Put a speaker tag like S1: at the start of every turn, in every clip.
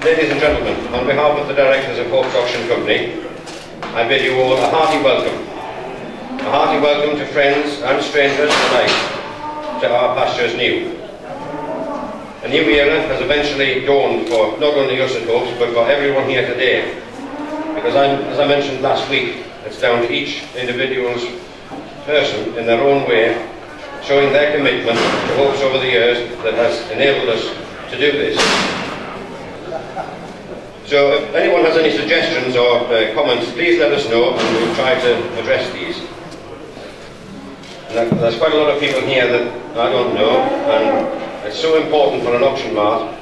S1: Ladies and gentlemen, on behalf of the directors of Hope's Auction Company, I bid you all a hearty welcome. A hearty welcome to friends and strangers alike to our pastures new. A new era has eventually dawned for not only us at Hope's, but for everyone here today. Because as I mentioned last week, it's down to each individual's person in their own way, showing their commitment to Hope's over the years that has enabled us to do this. So if anyone has any suggestions or comments, please let us know and we'll try to address these. And there's quite a lot of people here that I don't know, and it's so important for an auction mart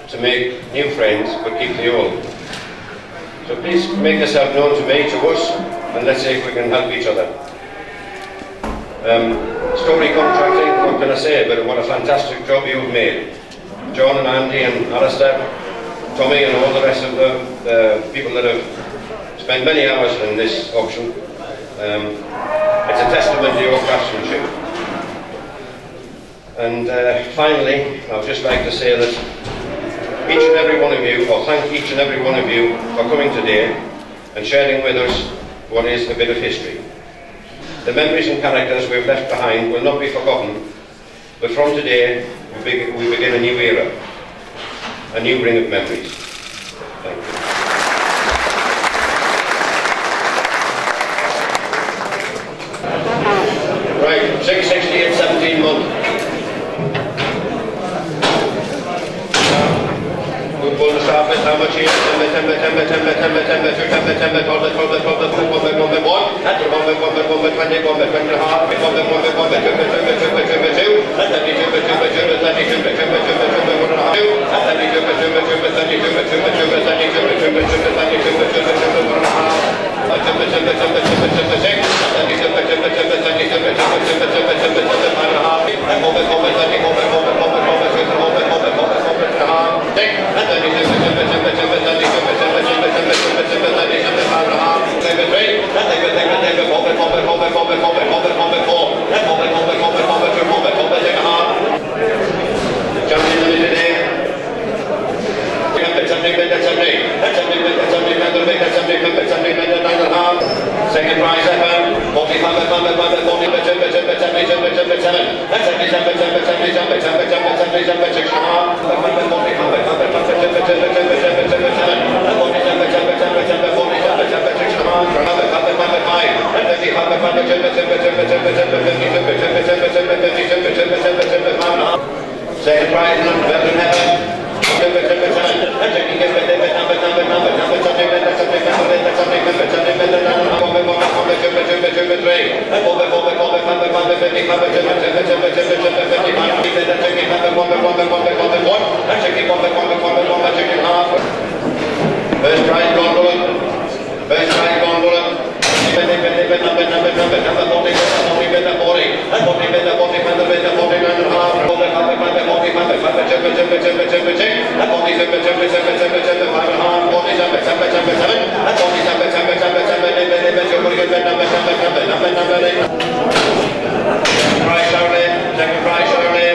S1: to make new friends but keep the old. So please make yourself known to me, to us, and let's see if we can help each other. Story contracting, what can I say, but what a fantastic job you've made. John and Andy and Alistair, Tommy and all the rest of the people that have spent many hours in this auction. It's a testament to your craftsmanship. And finally, I would just like to say that each and every one of you, or thank each and every one of you for coming today and sharing with us what is a bit of history. The memories and characters we've left behind will not be forgotten, but from today we begin a new era. A new ring of memories. Thank you. Right, 660 and 17 months. We'll pull the start with how much here? Timber, second prize ever, second prize first prize gone bullet. Second prize Charlie.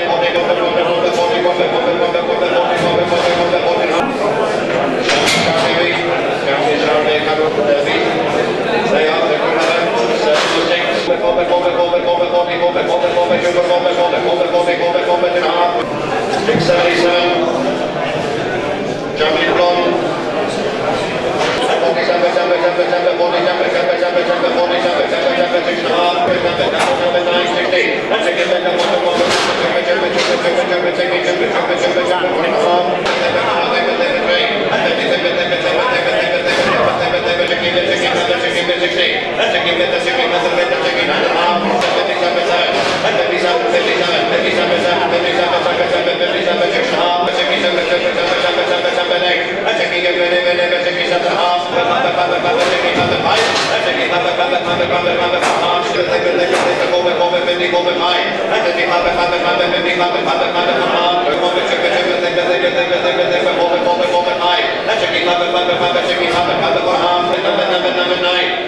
S1: Number 9.